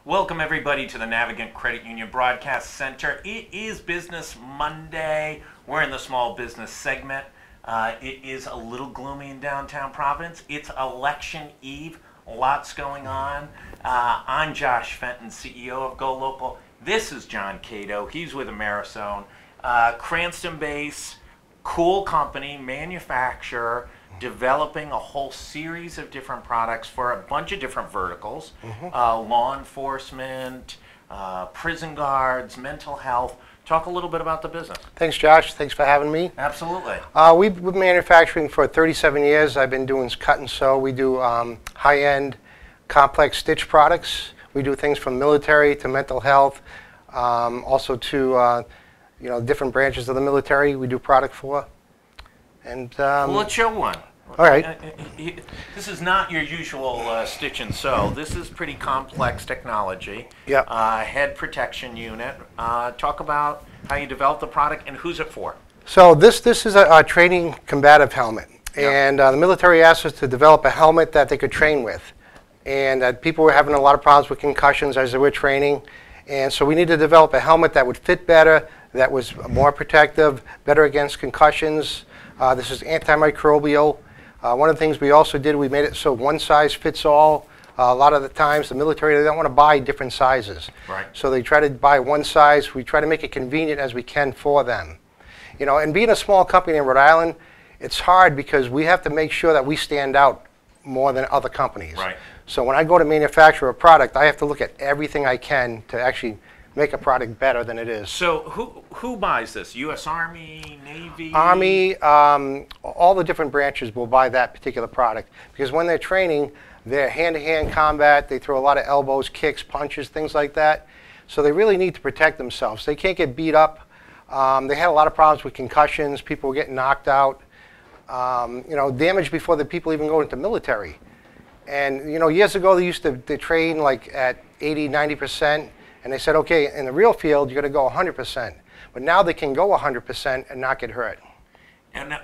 Welcome everybody to the Navigant Credit Union Broadcast Center. It is Business Monday. We're in the small business segment. It is a little gloomy in downtown Providence. It's election eve. Lots going on. I'm Josh Fenton, CEO of GoLocal. This is John Cato. He's with Amerizone. Cranston-based, cool company, manufacturer, developing a whole series of different products for a bunch of different verticals, law enforcement, prison guards, mental health. Talk a little bit about the business. Thanks, Josh. Thanks for having me. Absolutely. We've been manufacturing for 37 years. I've been doing cut and sew. We do high-end, complex stitch products. We do things from military to mental health, also to different branches of the military we do product for. And well, let's show one. All right. This is not your usual stitch and sew. This is pretty complex technology. Yep. Head protection unit. Talk about how you developed the product and who's it for. So this is a training combative helmet. Yep. And the military asked us to develop a helmet that they could train with. And people were having a lot of problems with concussions as they were training. And so we needed to develop a helmet that would fit better, that was more protective, better against concussions. This is antimicrobial. One of the things we also did, we made it so one size fits all. A lot of the times the military, they don't want to buy different sizes. Right. So they try to buy one size. We try to make it convenient as we can for them. You know, and being a small company in Rhode Island, it's hard because we have to make sure that we stand out more than other companies. Right. So when I go to manufacture a product, I have to look at everything I can to actually make a product better than it is. So who buys this? U.S. Army, Navy? Army, all the different branches will buy that particular product because when they're training, they're hand-to-hand combat. They throw a lot of elbows, kicks, punches, things like that. So they really need to protect themselves. They can't get beat up. They had a lot of problems with concussions. People were getting knocked out. Damage before the people even go into military. And years ago they used to train like at 80, 90%. And they said, okay, in the real field, you're going to go 100%. But now they can go 100% and not get hurt. And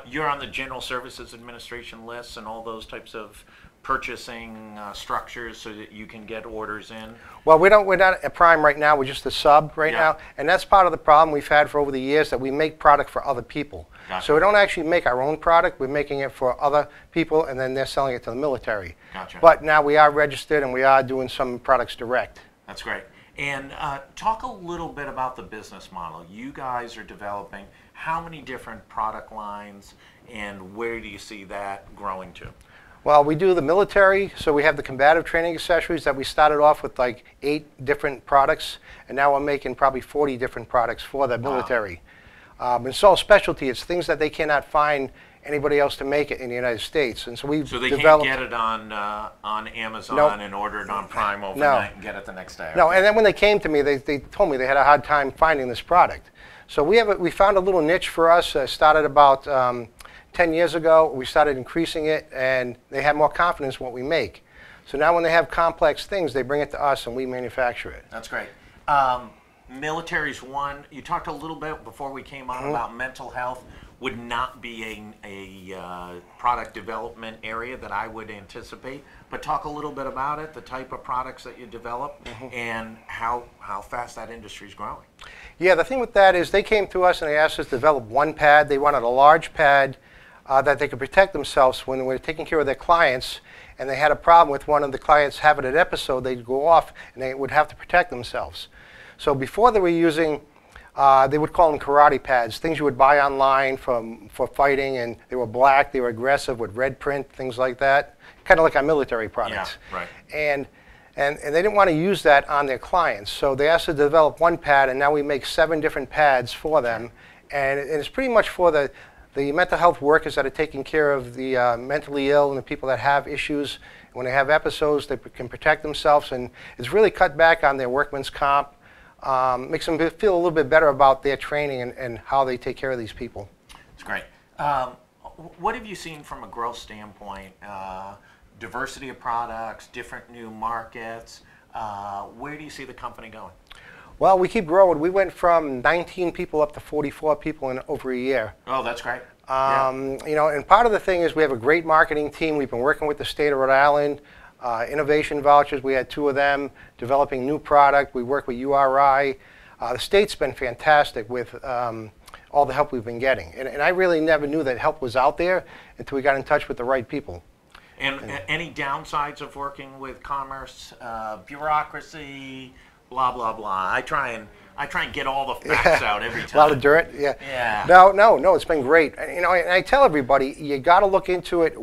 you're on the General Services Administration lists and all those types of purchasing structures so that you can get orders in? Well, we're not a prime right now. We're just a sub right now. And that's part of the problem we've had for over the years, that we make product for other people. Gotcha. So we don't actually make our own product. We're making it for other people, and then they're selling it to the military. Gotcha. But now we are registered, and we are doing some products direct. That's great. And talk a little bit about the business model. You guys are developing how many different product lines, and where do you see that growing to? Well, we do the military, so we have the combative training accessories that we started off with like 8 different products, and now we're making probably 40 different products for the military. Wow. And it's all specialty. It's things that they cannot find anybody else to make it in the United States. And so we've So they developed, can't get it on Amazon Nope. and order it on Prime overnight and get it the next day? No, and then when they came to me, they told me they had a hard time finding this product. So we found a little niche for us. Started about 10 years ago. We started increasing it, and they have more confidence in what we make. So now when they have complex things, they bring it to us, and we manufacture it. That's great. Military's one. You talked a little bit before we came on about mental health. Would not be a product development area that I would anticipate, but talk a little bit about it, the type of products that you develop, and how fast that industry is growing. Yeah, the thing with that is they came to us and they asked us to develop one pad. They wanted a large pad that they could protect themselves when they were taking care of their clients, and they had a problem with one of the clients having an episode. They'd go off and they would have to protect themselves. So before they were using they would call them karate pads, things you would buy online for fighting, and they were black, they were aggressive with red print, things like that, kind of like our military products. Yeah, right. And they didn't want to use that on their clients, so they asked us to develop one pad, and now we make 7 different pads for them, and it's pretty much for the mental health workers that are taking care of the mentally ill and the people that have issues. When they have episodes, they can protect themselves, and it's really cut back on their workman's comp. Makes them feel a little bit better about their training and how they take care of these people. That's great. What have you seen from a growth standpoint? Diversity of products, different new markets. Where do you see the company going? Well, we keep growing. We went from 19 people up to 44 people in over a year. Oh, that's great. And part of the thing is we have a great marketing team. We've been working with the state of Rhode Island. Innovation vouchers, we had 2 of them. Developing new product, we work with URI. The state's been fantastic with all the help we've been getting. And I really never knew that help was out there until we got in touch with the right people. And any downsides of working with commerce, bureaucracy, blah, blah, blah? I try and get all the facts out every time. A lot of dirt, yeah. Yeah. No, it's been great. And I tell everybody, you got to look into it.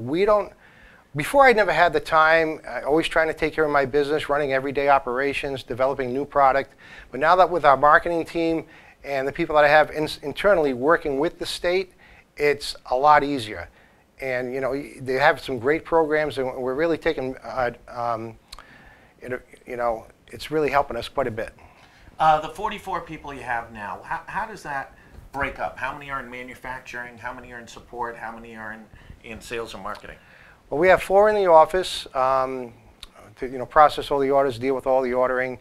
Before I never had the time, always trying to take care of my business, running everyday operations, developing new product. But now that with our marketing team and the people that I have internally working with the state, it's a lot easier. And they have some great programs, and we're really taking, it's really helping us quite a bit. The 44 people you have now, how does that break up? How many are in manufacturing? How many are in support? How many are in sales and marketing? Well, we have 4 in the office to process all the orders, deal with all the ordering.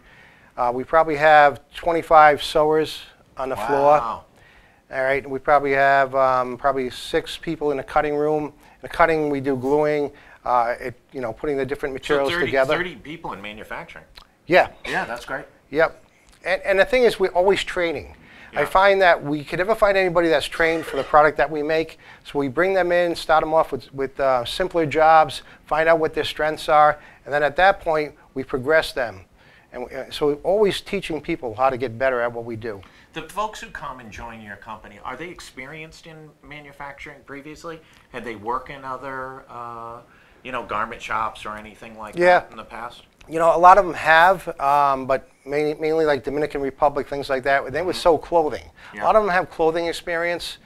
We probably have 25 sewers on the floor. Wow. All right, we probably have probably 6 people in the cutting room. In the cutting, we do gluing, putting the different materials together. 30 people in manufacturing. Yeah. Yeah, that's great. Yep. And the thing is, we're always training. Yeah. I find that we could never find anybody that's trained for the product that we make. So we bring them in, start them off with simpler jobs, find out what their strengths are, and then at that point, we progress them. And so we're always teaching people how to get better at what we do. The folks who come and join your company, are they experienced in manufacturing previously? Had they worked in other, garment shops or anything like that in the past? A lot of them have, but mainly like Dominican Republic, things like that. They would sew clothing. Yeah. A lot of them have clothing experience,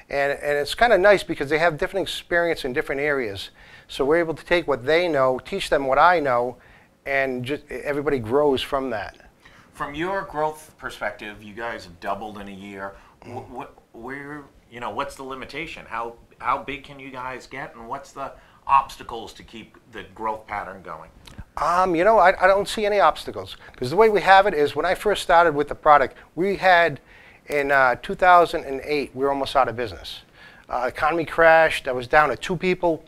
and it's kind of nice because they have different experience in different areas. So we're able to take what they know, teach them what I know, and just everybody grows from that. From your growth perspective, you guys have doubled in a year. What's the limitation? How big can you guys get, and what's the obstacles to keep the growth pattern going? I don't see any obstacles, because the way we have it is when I first started with the product, we had in 2008 we were almost out of business. Economy crashed. I was down to 2 people.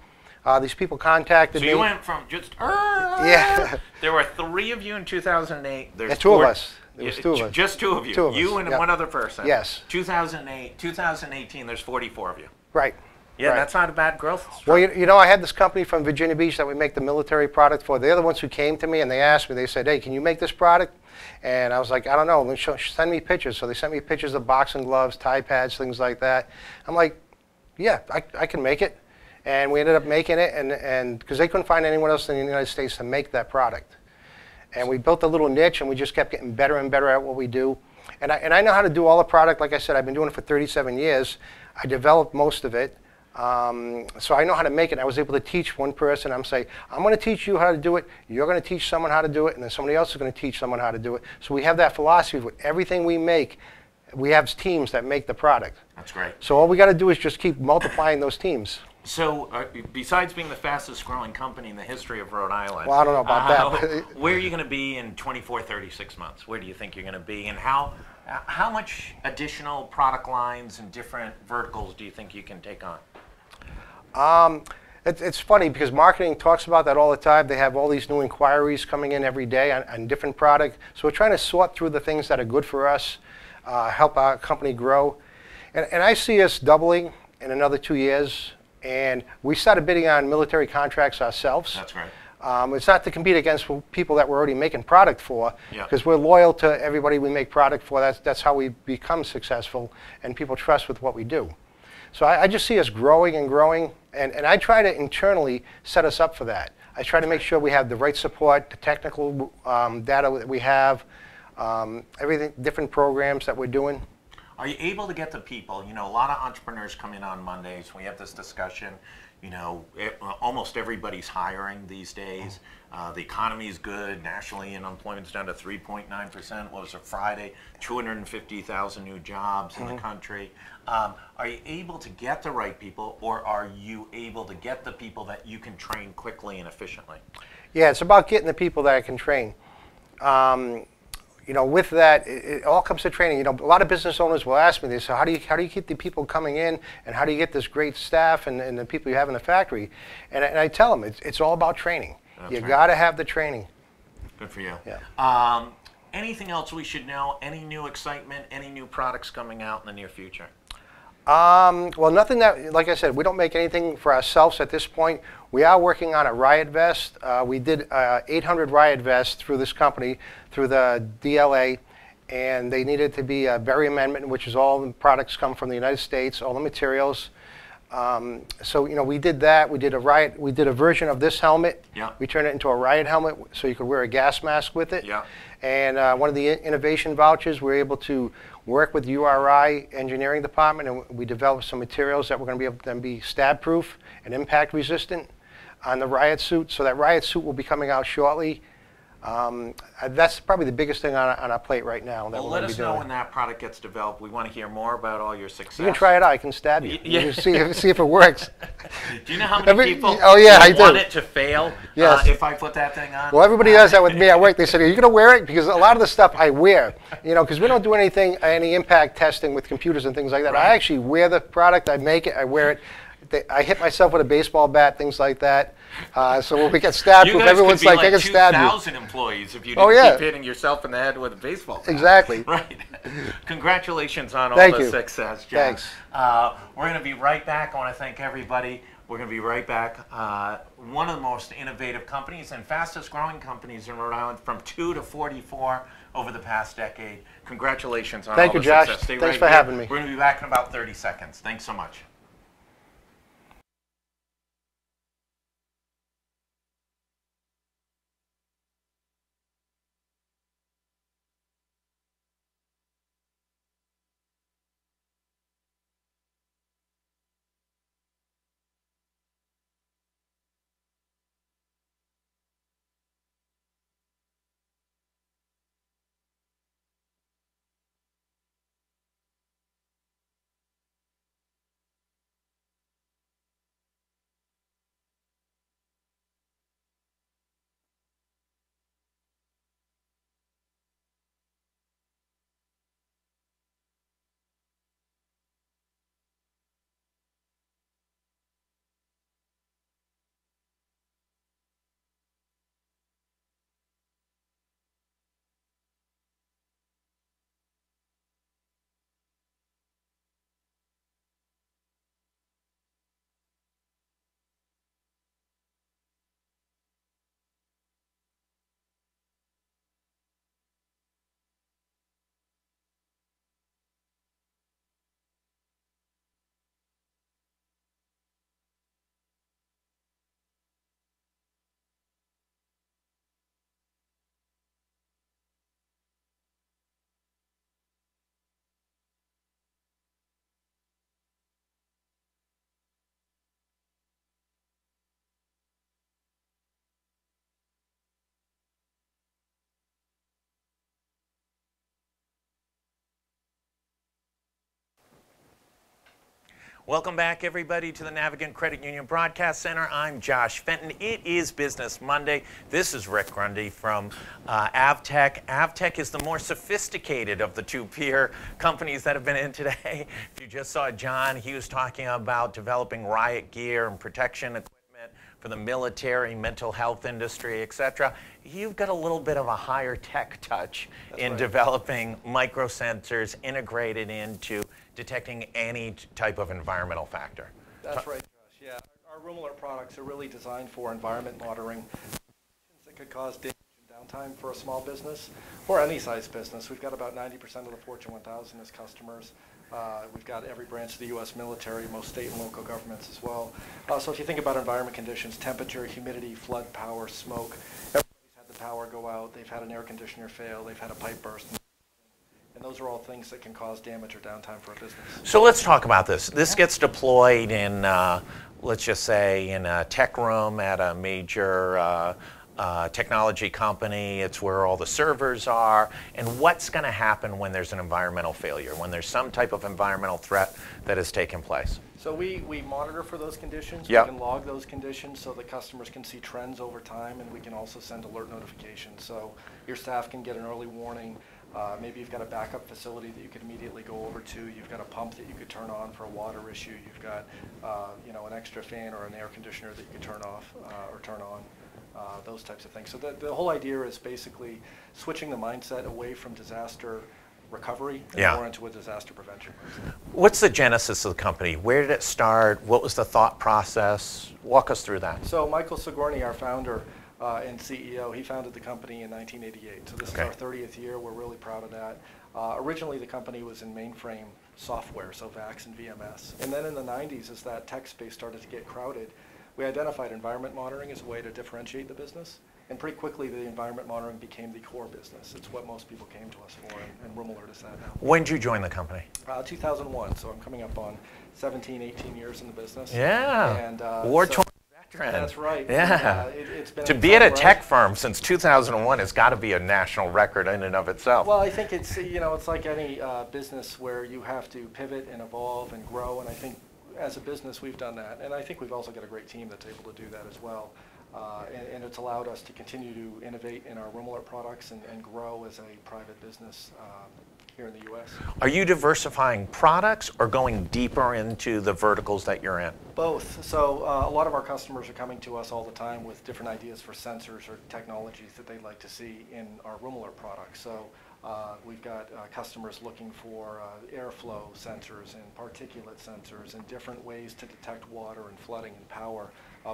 These people contacted me. So you went from just yeah. There were 3 of you in 2008. There's 2 of us. There was 2 of us. Just 2 of you. 2 of us. You and Yep. one other person. Yes. 2008, 2018. There's 44 of you. Right. Yeah, right. That's not a bad growth. Well, I had this company from Virginia Beach that we make the military product for. They're the ones who came to me and they asked me. They said, "Hey, can you make this product?" And I was like, "I don't know. Send me pictures." So they sent me pictures of boxing gloves, tie pads, things like that. I'm like, "Yeah, I can make it." And we ended up making it, and because they couldn't find anyone else in the United States to make that product. And we built a little niche, and we just kept getting better and better at what we do. And I know how to do all the product. Like I said, I've been doing it for 37 years. I developed most of it. So I know how to make it. I was able to teach one person. I'm saying, I'm going to teach you how to do it. You're going to teach someone how to do it. And then somebody else is going to teach someone how to do it. So we have that philosophy with everything we make. We have teams that make the product. That's great. So all we got to do is just keep multiplying those teams. So besides being the fastest growing company in the history of Rhode Island, well, I don't know about that. Where are you going to be in 24, 36 months? Where do you think you're going to be? And how much additional product lines and different verticals do you think you can take on? It's funny because marketing talks about that all the time. They have all these new inquiries coming in every day on different products. So we're trying to sort through the things that are good for us, help our company grow. And I see us doubling in another 2 years. And we started bidding on military contracts ourselves. That's right. It's not to compete against people that we're already making product for, because we're loyal to everybody we make product for. That's how we become successful, and people trust with what we do. So I just see us growing and growing, and I try to internally set us up for that. I try to make sure we have the right support, the technical data that we have, everything, different programs that we're doing. Are you able to get the people? A lot of entrepreneurs come in on Mondays. We have this discussion. Almost everybody's hiring these days. The economy is good. Nationally, unemployment's down to 3.9%. What was it, Friday? 250,000 new jobs in the country. Are you able to get the right people, or are you able to get the people that you can train quickly and efficiently? Yeah, it's about getting the people that I can train. With that, it all comes to training. A lot of business owners will ask me this, so how do you keep the people coming in, and how do you get this great staff and the people you have in the factory? And I tell them, it's all about training. You got to have the training. Good for you. Yeah. Anything else we should know? Any new excitement? Any new products coming out in the near future? Well, nothing that, like I said, we don't make anything for ourselves at this point. We are working on a riot vest. We did 800 riot vests through this company, through the DLA, and they needed to be a berry amendment, which is all the products come from the United States, all the materials. So we did that. We did a version of this helmet. Yeah. We turned it into a riot helmet, so you could wear a gas mask with it. Yeah. And one of the innovation vouchers, we were able to work with URI engineering department, and we developed some materials that were going to be able to then be stab proof and impact resistant on the riot suit. So that riot suit will be coming out shortly. That's probably the biggest thing on our plate right now. That Well, we're let going to us be know doing. when that product gets developed. We want to hear more about all your success. You can try it out. I can stab you. Yeah. You see if it works. Do you know how many people Oh, yeah, I want do. it to fail Yes. if I put that thing on? Well, everybody does that with me at work. They said, "Are you going to wear it?" Because a lot of the stuff I wear, because we don't do any impact testing with computers and things like that. Right. I actually wear the product. I make it. I wear it. I hit myself with a baseball bat, things like that. So when we get stabbed, You guys everyone's could be like, "I can stab you." 2,000 employees if you didn't keep hitting yourself in the head with a baseball bat. Exactly. Right. Congratulations on all Thank the you. success, John. Thanks. We're going to be right back. I want to thank everybody. We're going to be right back. One of the most innovative companies and fastest growing companies in Rhode Island, from 2 to 44 over the past decade. Congratulations on Thank all you, the Josh. success. Stay Thanks right for here. having me. We're going to be back in about 30 seconds. Thanks so much. Welcome back, everybody, to the Navigant Credit Union Broadcast Center. I'm Josh Fenton. It is Business Monday. This is Rick Grundy from Avtech. Avtech is the more sophisticated of the two peer companies that have been in today. If you just saw John, he was talking about developing riot gear and protection equipment for the military, mental health industry, etc. You've got a little bit of a higher tech touch in developing microsensors integrated into detecting any type of environmental factor. That's right, Josh. Yeah, our room alert products are really designed for environment monitoring that could cause damage and downtime for a small business or any size business. We've got about 90% of the Fortune 1000 as customers. We've got every branch of the U.S. military, most state and local governments as well. So if you think about environment conditions, temperature, humidity, flood, power, smoke, everybody's had the power go out, they've had an air conditioner fail, they've had a pipe burst. And those are all things that can cause damage or downtime for a business. So let's talk about this. This gets deployed in, let's just say, in a tech room at a major technology company. It's where all the servers are. And what's going to happen when there's an environmental failure, when there's some type of environmental threat that has taken place? So we monitor for those conditions. Yep. We can log those conditions so the customers can see trends over time, and we can also send alert notifications. So your staff can get an early warning. Maybe you've got a backup facility that you could immediately go over to. You've got a pump that you could turn on for a water issue. You've got an extra fan or an air conditioner that you could turn off or turn on. those types of things. So the whole idea is basically switching the mindset away from disaster recovery and more into a disaster prevention mindset. What's the genesis of the company? Where did it start? What was the thought process? Walk us through that. So Michael Sigourney, our founder and CEO, he founded the company in 1988. So this is our 30th year. We're really proud of that. Originally, the company was in mainframe software, so VAX and VMS. And then in the 90s, as that tech space started to get crowded, we identified environment monitoring as a way to differentiate the business. And pretty quickly, the environment monitoring became the core business. It's what most people came to us for, and Room Alert is that now. When did you join the company? 2001, so I'm coming up on 17, 18 years in the business. Yeah, and war-torn veteran. That's right. Yeah. It's been to be at a tech firm since 2001 has got to be a national record in and of itself. Well, I think it's, it's like any business where you have to pivot and evolve and grow, and I think as a business we've done that, and I think we've also got a great team that's able to do that as well. And it's allowed us to continue to innovate in our Room Alert products and grow as a private business here in the U.S. Are you diversifying products or going deeper into the verticals that you're in? Both. So a lot of our customers are coming to us all the time with different ideas for sensors or technologies that they'd like to see in our Room Alert products. So we've got customers looking for airflow sensors and particulate sensors and different ways to detect water and flooding and power.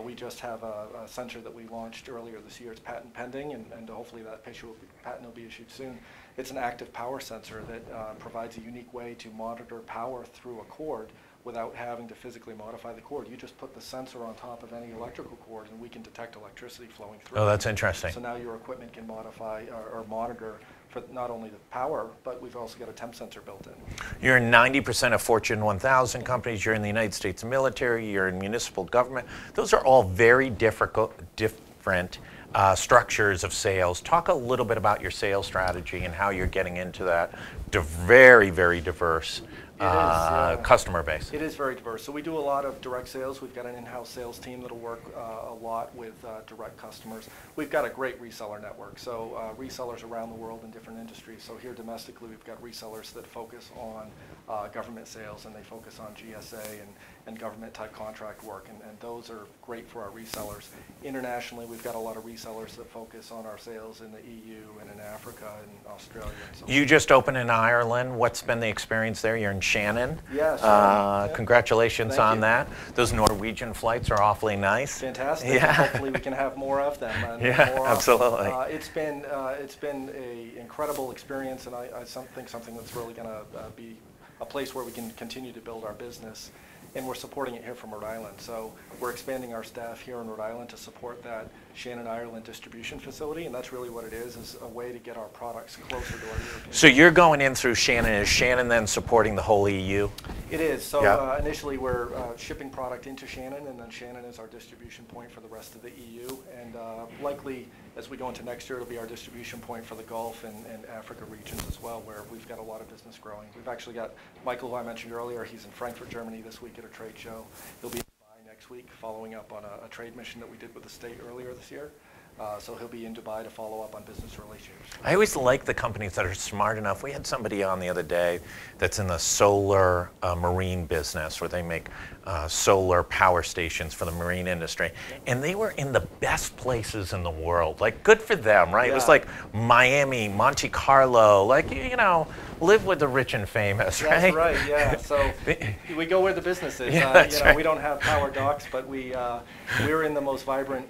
We just have a sensor that we launched earlier this year. It's patent pending, and hopefully that patent will be issued soon. It's an active power sensor that provides a unique way to monitor power through a cord without having to physically modify the cord. You just put the sensor on top of any electrical cord, and we can detect electricity flowing through. Oh, that's interesting. So now your equipment can modify or monitor for not only the power, but we've also got a temp sensor built in. You're in 90% of Fortune 1000 companies. You're in the United States military. You're in municipal government. Those are all very different structures of sales. Talk a little bit about your sales strategy and how you're getting into that very, very diverse customer base. It is very diverse. So we do a lot of direct sales. We've got an in-house sales team that'll work a lot with direct customers. We've got a great reseller network. So resellers around the world in different industries. So here domestically, we've got resellers that focus on government sales, and they focus on GSA and government type contract work, and those are great for our resellers. Internationally, we've got a lot of resellers that focus on our sales in the EU and in Africa and Australia. And so you just opened in Ireland. What's been the experience there? You're in Shannon. Yes. Congratulations Thank on you. that. Those Norwegian flights are awfully nice. Fantastic. Yeah. Hopefully we can have more of them. And yeah, more absolutely. It's been an incredible experience, and I think something that's really going to be a place where we can continue to build our business. And we're supporting it here from Rhode Island. So we're expanding our staff here in Rhode Island to support that Shannon, Ireland distribution facility, and that's really what it is a way to get our products closer to our European. So you're going in through Shannon. Is Shannon then supporting the whole EU? It is. So Yeah. Initially we're shipping product into Shannon, and then Shannon is our distribution point for the rest of the EU. And likely as we go into next year, it'll be our distribution point for the Gulf and Africa regions as well, where we've got a lot of business growing. We've actually got Michael, who I mentioned earlier. He's in Frankfurt, Germany this week at a trade show. He'll be in Dubai next week, following up on a trade mission that we did with the state earlier this year. So he'll be in Dubai to follow up on business relationships. I always like the companies that are smart enough. We had somebody on the other day that's in the solar marine business, where they make solar power stations for the marine industry. And they were in the best places in the world. Like, good for them, right? Yeah. It was like Miami, Monte Carlo, like, live with the rich and famous, right? That's right, yeah. So we go where the business is. Yeah, that's right. We don't have power docks, but we're in the most vibrant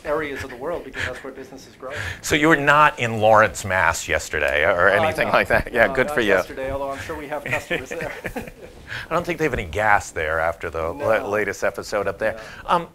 areas of the world because that's where business is growing. So you were not in Lawrence, Mass yesterday or anything No. like that? Yeah, No, good not for you. yesterday, although I'm sure we have customers there. I don't think they have any gas there after the No. latest episode up there.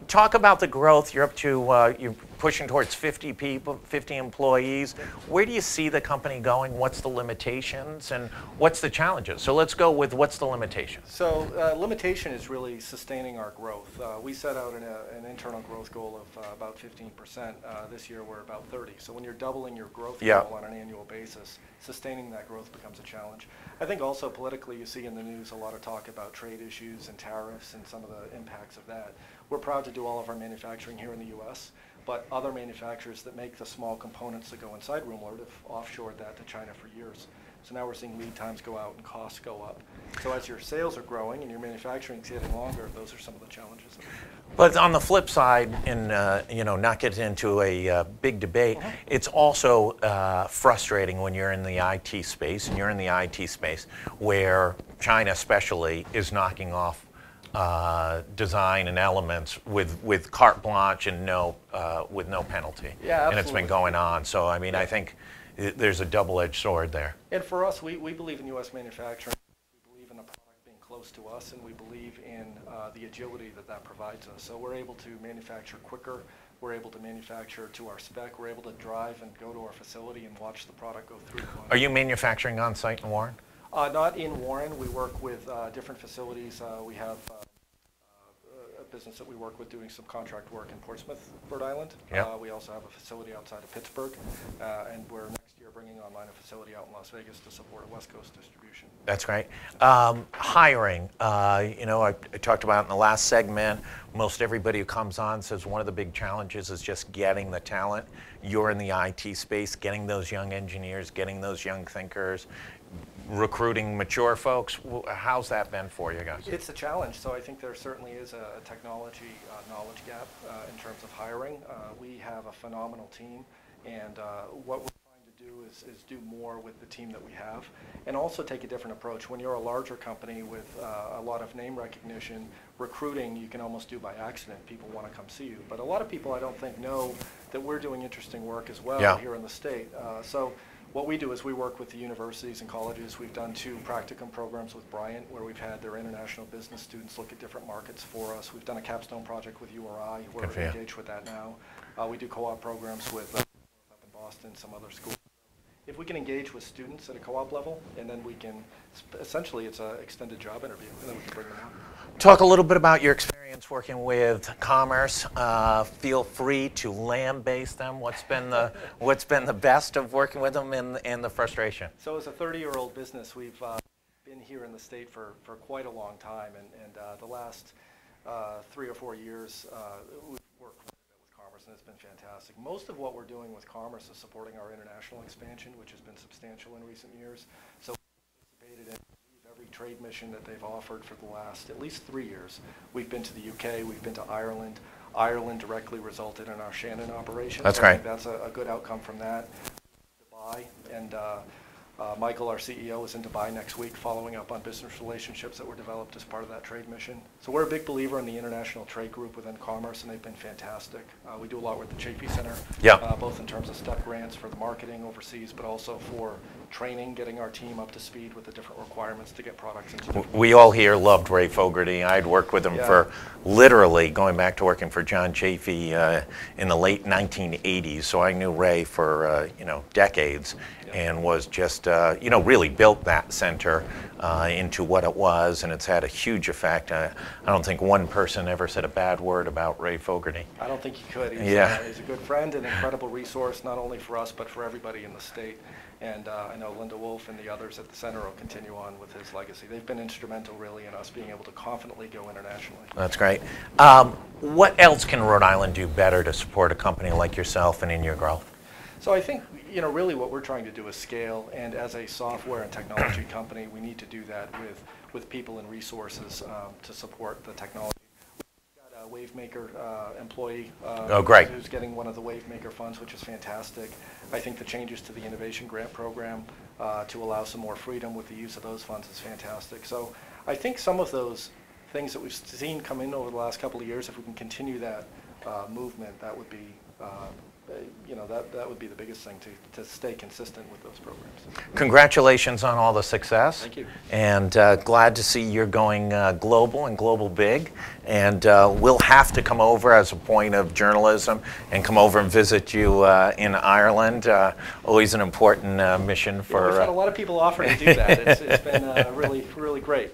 Talk about the growth. You're up to, you're pushing towards 50 people, 50 employees. Where do you see the company going? What's the limitations and what's the challenges? So let's go with what's the limitations. So limitation is really sustaining our growth. We set out an internal growth goal of about 15%. This year we're about 30. So when you're doubling your growth Yeah. goal on an annual basis, sustaining that growth becomes a challenge. I think also politically you see in the news a lot of talk about trade issues and tariffs and some of the impacts of that. We're proud to do all of our manufacturing here in the U.S., but other manufacturers that make the small components that go inside Room Alert have offshored that to China for years. So now we're seeing lead times go out and costs go up. So as your sales are growing and your manufacturing is getting longer, those are some of the challenges. But on the flip side, and not get into a big debate, it's also frustrating when you're in the IT space, and you're in the IT space where China especially is knocking off design and elements with carte blanche and with no penalty. Yeah, absolutely. And it's been going on. So I mean, yeah. I think there's a double-edged sword there. And for us, we believe in U.S. manufacturing. We believe in the product being close to us, and we believe in the agility that provides us. So we're able to manufacture quicker. We're able to manufacture to our spec. We're able to drive and go to our facility and watch the product go through. Are you manufacturing on site in Warren? Not in Warren. We work with different facilities. We have a business that we work with doing some contract work in Portsmouth, Rhode Island. Yep. We also have a facility outside of Pittsburgh, and we're next year bringing online a facility out in Las Vegas to support a West Coast distribution. That's great. Hiring, I talked about in the last segment, most everybody who comes on says one of the big challenges is just getting the talent. You're in the IT space, getting those young engineers, getting those young thinkers, recruiting mature folks. How's that been for you guys? It's a challenge. So I think there certainly is a technology knowledge gap in terms of hiring. We have a phenomenal team, and what we're trying to do is do more with the team that we have, and also take a different approach. When you're a larger company with a lot of name recognition, recruiting you can almost do by accident. People want to come see you, but a lot of people I don't think know that we're doing interesting work as well here in the state. So what we do is we work with the universities and colleges. We've done 2 practicum programs with Bryant where we've had their international business students look at different markets for us. We've done a capstone project with URI where we're engaged with that now. We do co-op programs with up in Boston, some other schools. If we can engage with students at a co-op level, and then we can, essentially it's an extended job interview, and then we can bring them on. Talk a little bit about your experience working with Commerce. Feel free to lambaste them. What's been the best of working with them and the frustration? So as a 30-year-old business, we've been here in the state for quite a long time, and the last 3 or 4 years we've worked with Commerce, and it's been fantastic. Most of what we're doing with Commerce is supporting our international expansion, which has been substantial in recent years. So we participated in every trade mission that they've offered for the last at least 3 years. We've been to the UK, we've been to Ireland. Ireland directly resulted in our Shannon operation. That's so right. I think that's a good outcome from that. Dubai, and Michael, our CEO, is in Dubai next week following up on business relationships that were developed as part of that trade mission. So we're a big believer in the international trade group within Commerce, and they've been fantastic. We do a lot with the Chafee Center, both in terms of step grants for the marketing overseas, but also for training, getting our team up to speed with the different requirements to get products into. We all here loved Ray Fogarty. I'd worked with him for literally going back to working for John Chafee in the late 1980s. So I knew Ray for decades, and was just really built that center into what it was, and it's had a huge effect. I don't think one person ever said a bad word about Ray Fogarty. I don't think he could. He's, he's a good friend and an incredible resource, not only for us, but for everybody in the state. And I know Linda Wolf and the others at the center will continue on with his legacy. They've been instrumental, really, in us being able to confidently go internationally. That's great. What else can Rhode Island do better to support a company like yourself and in your growth? So I think, really what we're trying to do is scale, and as a software and technology company, we need to do that with people and resources to support the technology. We've got a WaveMaker employee who's getting one of the WaveMaker funds, which is fantastic. I think the changes to the Innovation Grant Program to allow some more freedom with the use of those funds is fantastic. So I think some of those things that we've seen come in over the last couple of years, if we can continue that movement, that would be that would be the biggest thing to stay consistent with those programs. Congratulations on all the success. Thank you. And glad to see you're going global and global big. And we'll have to come over as a point of journalism and come over and visit you in Ireland. Always an important mission for... we've had a lot of people offer to do that. It's been really, really great.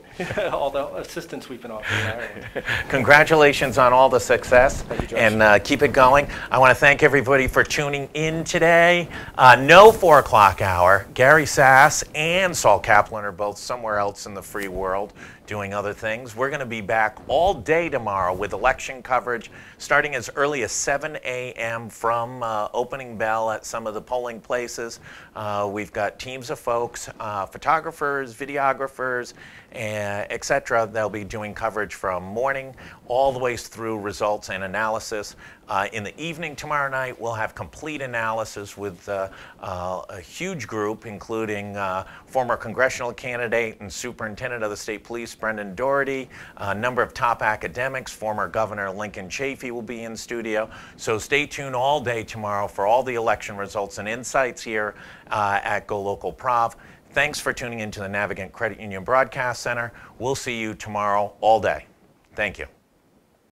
All the assistance we've been offering in Ireland. Congratulations on all the success. Thank you, Josh. And keep it going. I want to thank everybody for tuning in today. No 4 o'clock hour. Gary Sass and Saul Kaplan are both somewhere else in the free world doing other things. We're going to be back all day tomorrow with election coverage starting as early as 7 a.m. from opening bell at some of the polling places. We've got teams of folks, photographers, videographers, etc. They'll be doing coverage from morning all the way through results and analysis. In the evening tomorrow night, we'll have complete analysis with a huge group, including former congressional candidate and superintendent of the state police, Brendan Doherty, a number of top academics, former Governor Lincoln Chafee will be in studio. So stay tuned all day tomorrow for all the election results and insights here at GoLocal Prov. Thanks for tuning into the Navigant Credit Union Broadcast Center. We'll see you tomorrow all day. Thank you.